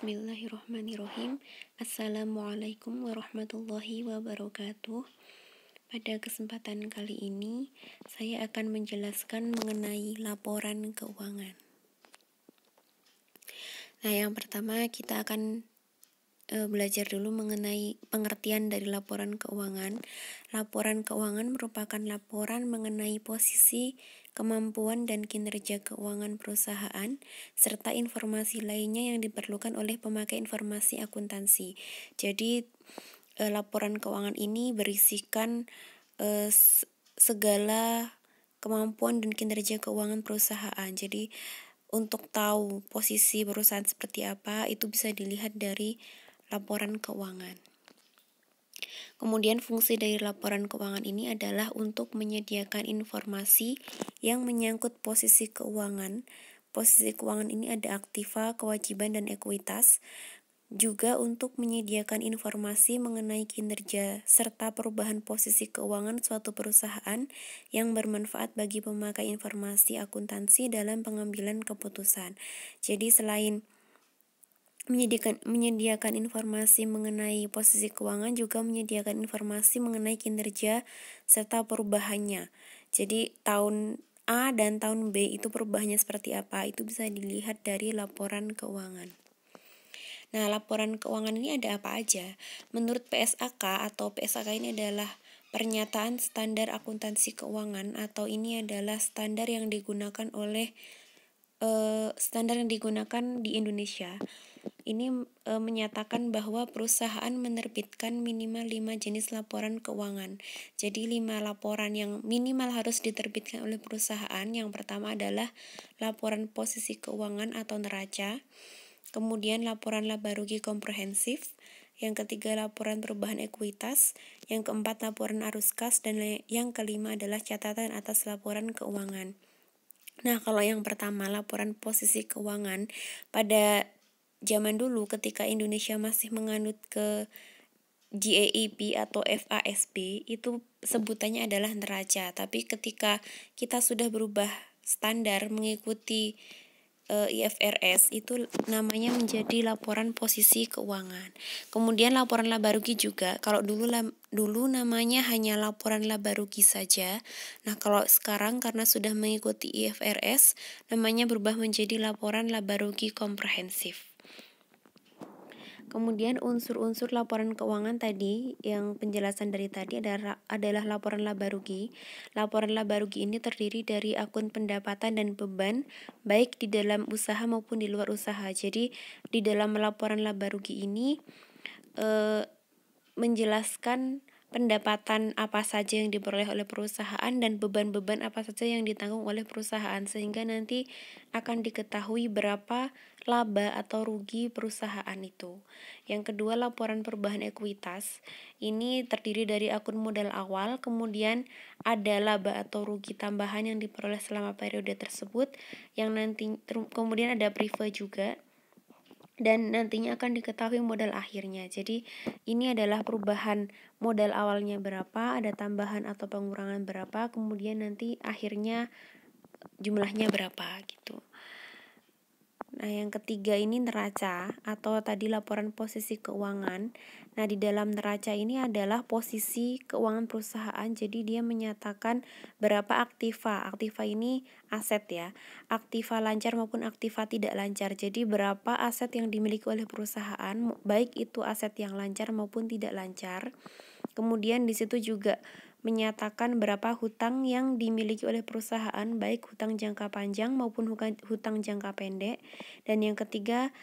Bismillahirrahmanirrahim. Assalamualaikum warahmatullahi wabarakatuh. Pada kesempatan kali ini, saya akan menjelaskan mengenai laporan keuangan. Nah, yang pertama kita akan belajar dulu mengenai pengertian dari laporan keuangan. Laporan keuangan merupakan laporan mengenai posisi, kemampuan, dan kinerja keuangan perusahaan, serta informasi lainnya yang diperlukan oleh pemakai informasi akuntansi. Jadi, laporan keuangan ini berisikan segala kemampuan dan kinerja keuangan perusahaan. Jadi, untuk tahu posisi perusahaan seperti apa, itu bisa dilihat dari laporan keuangan. Kemudian fungsi dari laporan keuangan ini adalah untuk menyediakan informasi yang menyangkut posisi keuangan. Posisi keuangan ini ada aktiva, kewajiban, dan ekuitas. Juga untuk menyediakan informasi mengenai kinerja serta perubahan posisi keuangan suatu perusahaan yang bermanfaat bagi pemakai informasi akuntansi dalam pengambilan keputusan. Jadi selain menyediakan informasi mengenai posisi keuangan, juga menyediakan informasi mengenai kinerja serta perubahannya. Jadi tahun A dan tahun B itu perubahannya seperti apa, itu bisa dilihat dari laporan keuangan. Nah, laporan keuangan ini ada apa aja? Menurut PSAK atau PSAK ini adalah pernyataan standar akuntansi keuangan, atau ini adalah standar yang digunakan di Indonesia. Ini menyatakan bahwa perusahaan menerbitkan minimal 5 jenis laporan keuangan. Jadi 5 laporan yang minimal harus diterbitkan oleh perusahaan. Yang pertama adalah laporan posisi keuangan atau neraca. Kemudian laporan laba rugi komprehensif. Yang ketiga laporan perubahan ekuitas. Yang keempat laporan arus kas. Dan yang kelima adalah catatan atas laporan keuangan. Nah, kalau yang pertama laporan posisi keuangan, pada zaman dulu ketika Indonesia masih menganut ke GAAP atau FASB, itu sebutannya adalah neraca. Tapi ketika kita sudah berubah standar mengikuti IFRS, itu namanya menjadi laporan posisi keuangan. Kemudian laporan laba rugi juga. Kalau dulu namanya hanya laporan laba rugi saja. Nah, kalau sekarang karena sudah mengikuti IFRS, namanya berubah menjadi laporan laba rugi komprehensif. Kemudian unsur-unsur laporan keuangan tadi, yang penjelasan dari tadi adalah laporan laba rugi. Laporan laba rugi ini terdiri dari akun pendapatan dan beban, baik di dalam usaha maupun di luar usaha. Jadi di dalam laporan laba rugi ini menjelaskan pendapatan apa saja yang diperoleh oleh perusahaan dan beban-beban apa saja yang ditanggung oleh perusahaan, sehingga nanti akan diketahui berapa laba atau rugi perusahaan itu. Yang kedua, laporan perubahan ekuitas. Ini terdiri dari akun modal awal, kemudian ada laba atau rugi tambahan yang diperoleh selama periode tersebut, yang nanti kemudian ada priva juga, dan nantinya akan diketahui modal akhirnya. Jadi ini adalah perubahan modal awalnya berapa, ada tambahan atau pengurangan berapa, kemudian nanti akhirnya jumlahnya berapa gitu. Nah, yang ketiga ini neraca atau tadi laporan posisi keuangan. Nah, di dalam neraca ini adalah posisi keuangan perusahaan. Jadi dia menyatakan berapa aktiva. Aktiva ini aset ya. Aktiva lancar maupun aktiva tidak lancar. Jadi berapa aset yang dimiliki oleh perusahaan, baik itu aset yang lancar maupun tidak lancar. Kemudian di situ juga menyatakan berapa hutang yang dimiliki oleh perusahaan, baik hutang jangka panjang maupun hutang jangka pendek. Dan yang ketiga,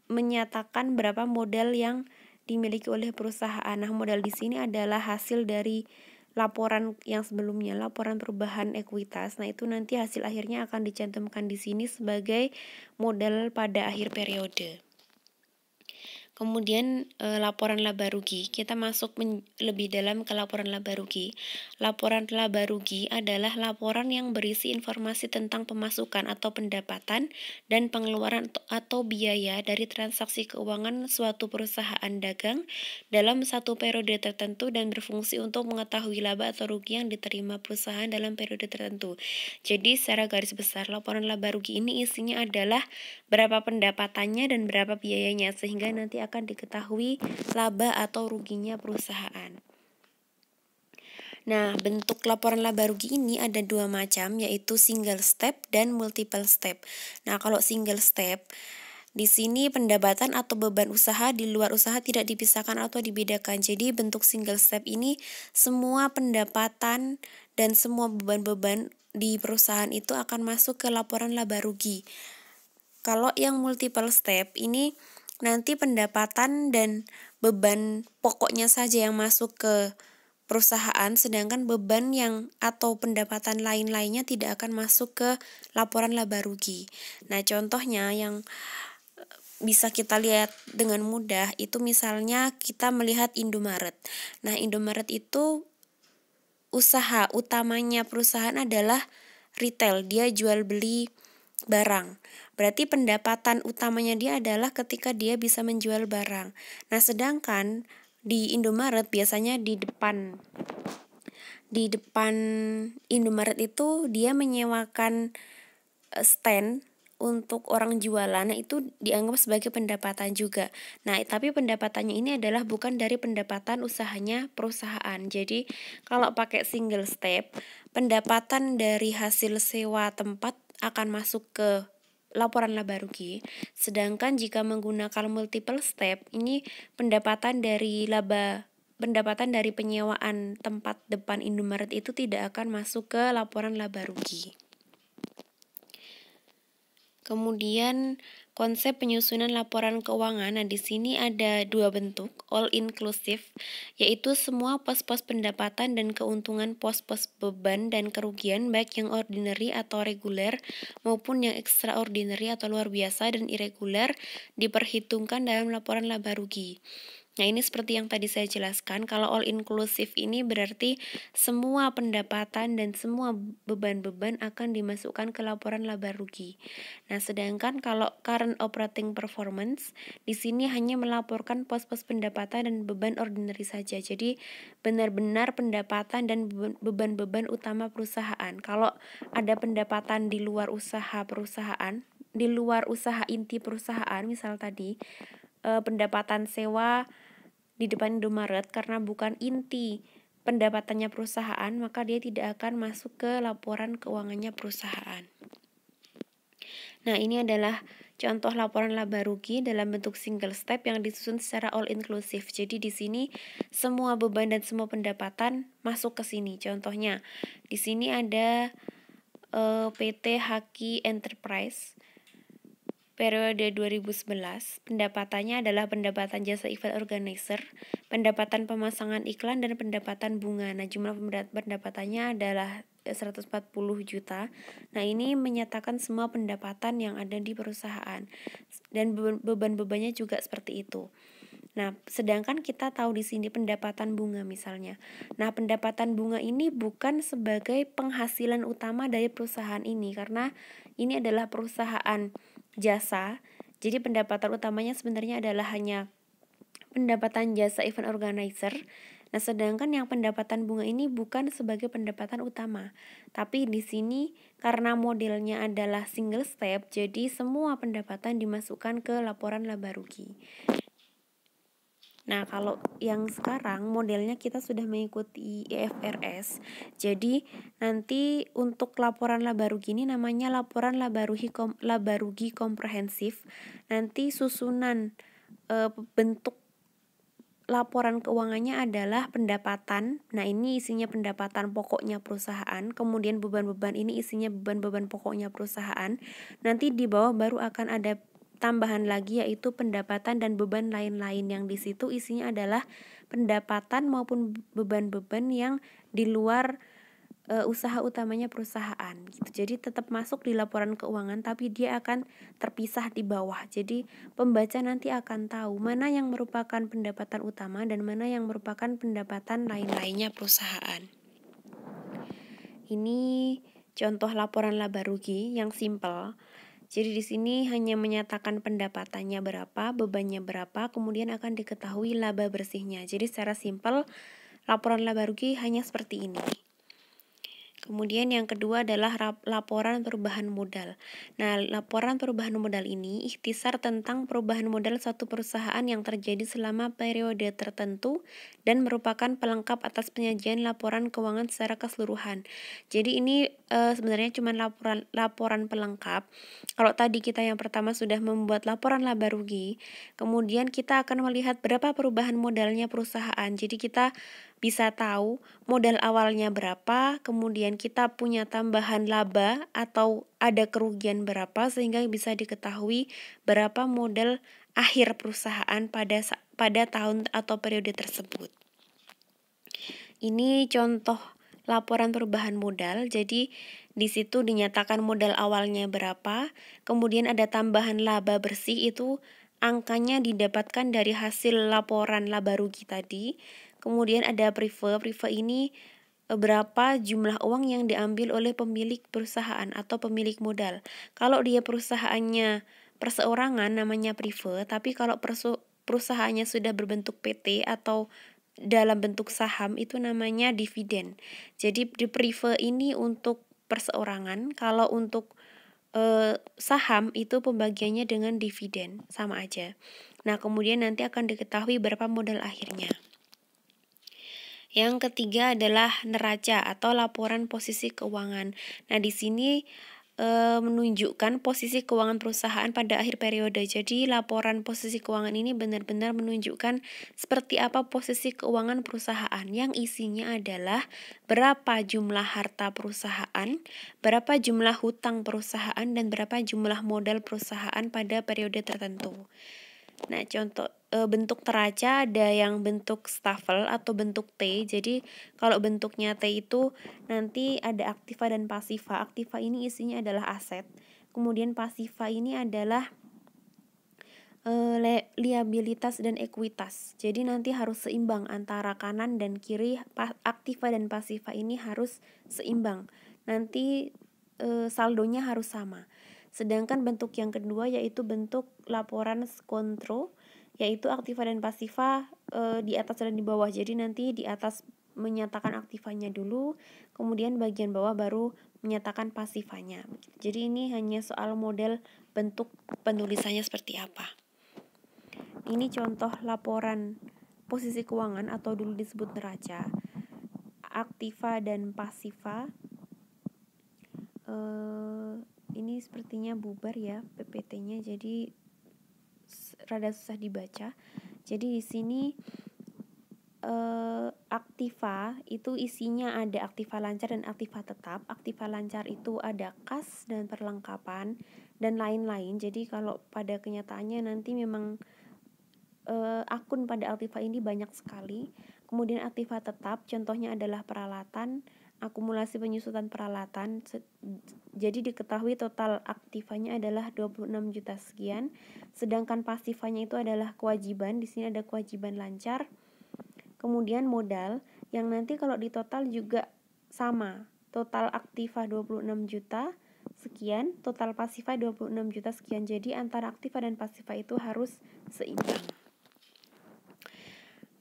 menyatakan berapa modal yang dimiliki oleh perusahaan. Nah, modal di sini adalah hasil dari laporan yang sebelumnya, laporan perubahan ekuitas. Nah, itu nanti hasil akhirnya akan dicantumkan di sini sebagai modal pada akhir periode. Kemudian laporan laba rugi. Kita masuk lebih dalam ke laporan laba rugi. Laporan laba rugi adalah laporan yang berisi informasi tentang pemasukan atau pendapatan dan pengeluaran atau biaya dari transaksi keuangan suatu perusahaan dagang dalam satu periode tertentu dan berfungsi untuk mengetahui laba atau rugi yang diterima perusahaan dalam periode tertentu. Jadi secara garis besar laporan laba rugi ini isinya adalah berapa pendapatannya dan berapa biayanya, sehingga nanti akan diketahui laba atau ruginya perusahaan. Nah, bentuk laporan laba rugi ini ada dua macam, yaitu single step dan multiple step. Nah, kalau single step, di sini pendapatan atau beban usaha di luar usaha tidak dipisahkan atau dibedakan. Jadi bentuk single step ini semua pendapatan dan semua beban-beban di perusahaan itu akan masuk ke laporan laba rugi. Kalau yang multiple step ini nanti pendapatan dan beban pokoknya saja yang masuk ke perusahaan, sedangkan beban yang atau pendapatan lain-lainnya tidak akan masuk ke laporan laba rugi. Nah, contohnya yang bisa kita lihat dengan mudah itu misalnya kita melihat Indomaret. Nah, Indomaret itu usaha utamanya perusahaan adalah retail, dia jual beli barang. Berarti pendapatan utamanya dia adalah ketika dia bisa menjual barang. Nah, sedangkan di Indomaret biasanya di depan Indomaret itu dia menyewakan stand untuk orang jualan. Nah, itu dianggap sebagai pendapatan juga. Nah, tapi pendapatannya ini adalah bukan dari pendapatan usahanya perusahaan. Jadi, kalau pakai single step, pendapatan dari hasil sewa tempat akan masuk ke laporan laba rugi. Sedangkan jika menggunakan multiple step, ini pendapatan dari penyewaan tempat depan Indomaret itu tidak akan masuk ke laporan laba rugi. Kemudian konsep penyusunan laporan keuangan. Nah, di sini ada dua bentuk, all inclusive, yaitu semua pos-pos pendapatan dan keuntungan, pos-pos beban dan kerugian baik yang ordinary atau reguler maupun yang extraordinary atau luar biasa dan irregular diperhitungkan dalam laporan laba rugi. Nah, ini seperti yang tadi saya jelaskan, kalau all inclusive ini berarti semua pendapatan dan semua beban-beban akan dimasukkan ke laporan laba rugi. Nah, sedangkan kalau current operating performance, di sini hanya melaporkan pos-pos pendapatan dan beban ordinary saja. Jadi, benar-benar pendapatan dan beban-beban utama perusahaan. Kalau ada pendapatan di luar usaha perusahaan, di luar usaha inti perusahaan, misal tadi, pendapatan sewa di depan Indomaret karena bukan inti pendapatannya perusahaan, maka dia tidak akan masuk ke laporan keuangannya perusahaan. Nah, ini adalah contoh laporan laba rugi dalam bentuk single step yang disusun secara all inclusive. Jadi di sini semua beban dan semua pendapatan masuk ke sini. Contohnya, di sini ada PT Haki Enterprise periode 2011, pendapatannya adalah pendapatan jasa event organizer, pendapatan pemasangan iklan, dan pendapatan bunga. Nah, jumlah pendapatannya adalah 140 juta. Nah, ini menyatakan semua pendapatan yang ada di perusahaan. Dan beban-bebannya juga seperti itu. Nah, sedangkan kita tahu di sini pendapatan bunga misalnya. Nah, pendapatan bunga ini bukan sebagai penghasilan utama dari perusahaan ini, karena ini adalah perusahaan jasa. Jadi pendapatan utamanya sebenarnya adalah hanya pendapatan jasa event organizer. Nah, sedangkan yang pendapatan bunga ini bukan sebagai pendapatan utama. Tapi di sini karena modelnya adalah single step, jadi semua pendapatan dimasukkan ke laporan laba rugi. Nah, kalau yang sekarang modelnya kita sudah mengikuti IFRS. Jadi, nanti untuk laporan laba rugi ini namanya laporan laba rugi komprehensif. Nanti susunan bentuk laporan keuangannya adalah pendapatan. Nah, ini isinya pendapatan pokoknya perusahaan. Kemudian beban-beban ini isinya beban-beban pokoknya perusahaan. Nanti di bawah baru akan ada tambahan lagi, yaitu pendapatan dan beban lain-lain, yang di situ isinya adalah pendapatan maupun beban-beban yang di luar usaha utamanya perusahaan gitu. Jadi tetap masuk di laporan keuangan tapi dia akan terpisah di bawah. Jadi pembaca nanti akan tahu mana yang merupakan pendapatan utama dan mana yang merupakan pendapatan lain-lainnya perusahaan. Ini contoh laporan laba rugi yang simple. Jadi di sini hanya menyatakan pendapatannya berapa, bebannya berapa, kemudian akan diketahui laba bersihnya. Jadi secara simpel laporan laba rugi hanya seperti ini. Kemudian yang kedua adalah laporan perubahan modal. Nah, laporan perubahan modal ini ikhtisar tentang perubahan modal suatu perusahaan yang terjadi selama periode tertentu dan merupakan pelengkap atas penyajian laporan keuangan secara keseluruhan. Jadi ini sebenarnya cuma laporan pelengkap. Kalau tadi kita yang pertama sudah membuat laporan laba rugi, kemudian kita akan melihat berapa perubahan modalnya perusahaan. Jadi kita bisa tahu modal awalnya berapa, kemudian kita punya tambahan laba atau ada kerugian berapa sehingga bisa diketahui berapa modal akhir perusahaan pada tahun atau periode tersebut. Ini contoh laporan perubahan modal. Jadi di situ dinyatakan modal awalnya berapa, kemudian ada tambahan laba bersih itu angkanya didapatkan dari hasil laporan laba rugi tadi. Kemudian ada prive ini berapa jumlah uang yang diambil oleh pemilik perusahaan atau pemilik modal. Kalau dia perusahaannya perseorangan namanya prive, tapi kalau perusahaannya sudah berbentuk PT atau dalam bentuk saham itu namanya dividen. Jadi di prive ini untuk perseorangan, kalau untuk saham itu pembagiannya dengan dividen, sama aja. Nah, kemudian nanti akan diketahui berapa modal akhirnya. Yang ketiga adalah neraca atau laporan posisi keuangan. Nah, di sini menunjukkan posisi keuangan perusahaan pada akhir periode. Jadi, laporan posisi keuangan ini benar-benar menunjukkan seperti apa posisi keuangan perusahaan yang isinya adalah berapa jumlah harta perusahaan, berapa jumlah hutang perusahaan, dan berapa jumlah modal perusahaan pada periode tertentu. Nah, contoh bentuk teraca ada yang bentuk staffel atau bentuk T. Jadi kalau bentuknya T itu nanti ada aktiva dan pasiva. Aktiva ini isinya adalah aset. Kemudian pasiva ini adalah liabilitas dan ekuitas. Jadi nanti harus seimbang antara kanan dan kiri. Aktiva dan pasiva ini harus seimbang. Nanti saldonya harus sama. Sedangkan bentuk yang kedua yaitu bentuk laporan kontro, yaitu aktiva dan pasiva di atas dan di bawah. Jadi nanti di atas menyatakan aktivanya dulu, kemudian bagian bawah baru menyatakan pasifanya. Jadi ini hanya soal model bentuk penulisannya seperti apa. Ini contoh laporan posisi keuangan atau dulu disebut neraca, aktiva dan pasiva. Ini sepertinya bubar ya PPT-nya, jadi rada susah dibaca. Jadi di sini aktiva itu isinya ada aktiva lancar dan aktiva tetap. Aktiva lancar itu ada kas dan perlengkapan dan lain-lain. Jadi kalau pada kenyataannya nanti memang akun pada aktiva ini banyak sekali. Kemudian aktiva tetap contohnya adalah peralatan, akumulasi penyusutan peralatan. Jadi diketahui total aktivanya adalah 26 juta sekian. Sedangkan pasifanya itu adalah kewajiban. Di sini ada kewajiban lancar. Kemudian modal yang nanti kalau di total juga sama. Total aktiva 26 juta sekian, total pasiva 26 juta sekian. Jadi antara aktiva dan pasiva itu harus seimbang.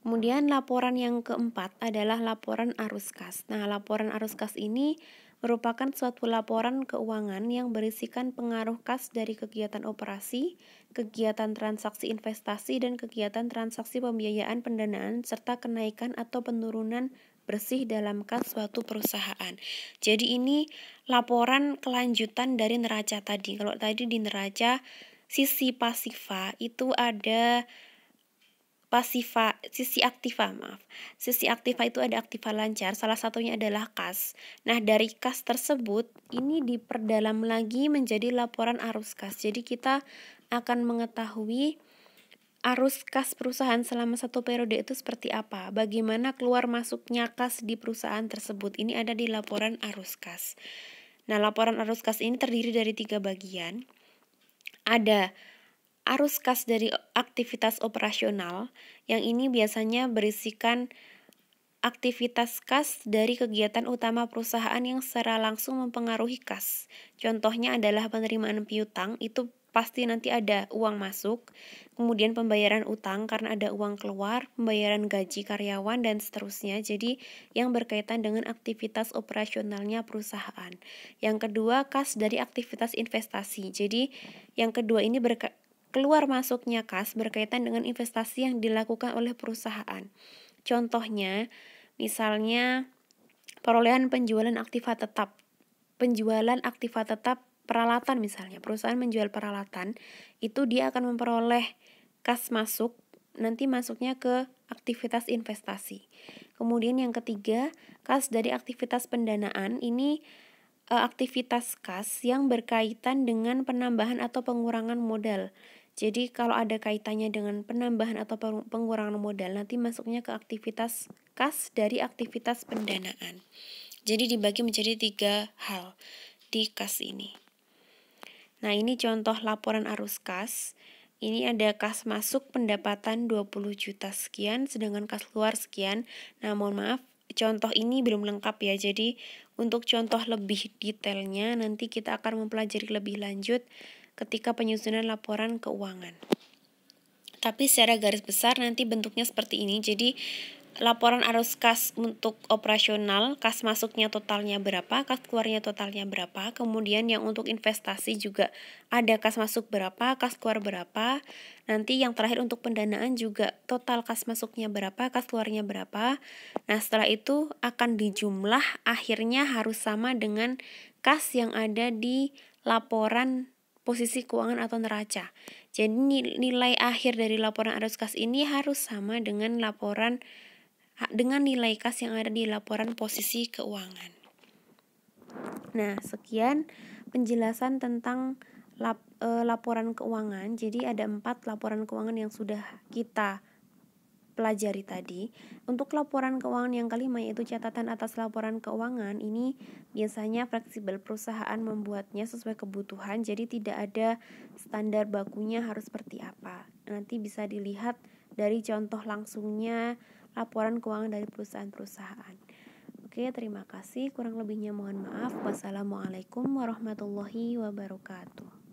Kemudian laporan yang keempat adalah laporan arus kas. Nah, laporan arus kas ini merupakan suatu laporan keuangan yang berisikan pengaruh kas dari kegiatan operasi, kegiatan transaksi investasi, dan kegiatan transaksi pembiayaan pendanaan, serta kenaikan atau penurunan bersih dalam kas suatu perusahaan. Jadi ini laporan kelanjutan dari neraca tadi. Kalau tadi di neraca sisi pasiva itu ada sisi aktiva itu ada aktiva lancar, salah satunya adalah kas. Nah, dari kas tersebut ini diperdalam lagi menjadi laporan arus kas. Jadi kita akan mengetahui arus kas perusahaan selama satu periode itu seperti apa? Bagaimana keluar masuknya kas di perusahaan tersebut? Ini ada di laporan arus kas. Nah, laporan arus kas ini terdiri dari 3 bagian. Ada arus kas dari aktivitas operasional, yang ini biasanya berisikan aktivitas kas dari kegiatan utama perusahaan yang secara langsung mempengaruhi kas. Contohnya adalah penerimaan piutang, itu pasti nanti ada uang masuk, kemudian pembayaran utang karena ada uang keluar, pembayaran gaji karyawan, dan seterusnya. Jadi yang berkaitan dengan aktivitas operasionalnya perusahaan. Yang kedua, kas dari aktivitas investasi. Jadi yang kedua ini keluar masuknya kas berkaitan dengan investasi yang dilakukan oleh perusahaan. Contohnya, misalnya perolehan penjualan aktiva tetap. Penjualan aktiva tetap peralatan misalnya, perusahaan menjual peralatan, itu dia akan memperoleh kas masuk, nanti masuknya ke aktivitas investasi. Kemudian yang ketiga, kas dari aktivitas pendanaan, ini aktivitas kas yang berkaitan dengan penambahan atau pengurangan modal. Jadi kalau ada kaitannya dengan penambahan atau pengurangan modal, nanti masuknya ke aktivitas kas dari aktivitas pendanaan. Jadi dibagi menjadi 3 hal di kas ini. Nah, ini contoh laporan arus kas. Ini ada kas masuk pendapatan 20 juta sekian, sedangkan kas keluar sekian. Nah, mohon maaf, contoh ini belum lengkap ya. Jadi, untuk contoh lebih detailnya, nanti kita akan mempelajari lebih lanjut ketika penyusunan laporan keuangan. Tapi secara garis besar nanti bentuknya seperti ini. Jadi laporan arus kas untuk operasional, kas masuknya totalnya berapa, kas keluarnya totalnya berapa. Kemudian yang untuk investasi juga ada kas masuk berapa, kas keluar berapa. Nanti yang terakhir untuk pendanaan juga total kas masuknya berapa, kas keluarnya berapa. Nah, setelah itu akan dijumlah, akhirnya harus sama dengan kas yang ada di laporan posisi keuangan atau neraca. Jadi nilai akhir dari laporan arus kas ini harus sama dengan nilai kas yang ada di laporan posisi keuangan. Nah, sekian penjelasan tentang laporan keuangan. Jadi ada 4 laporan keuangan yang sudah kita pelajari tadi. Untuk laporan keuangan yang kelima, yaitu catatan atas laporan keuangan, ini biasanya fleksibel, perusahaan membuatnya sesuai kebutuhan, jadi tidak ada standar bakunya harus seperti apa. Nanti bisa dilihat dari contoh langsungnya laporan keuangan dari perusahaan-perusahaan. Oke, terima kasih. Kurang lebihnya mohon maaf. Wassalamualaikum warahmatullahi wabarakatuh.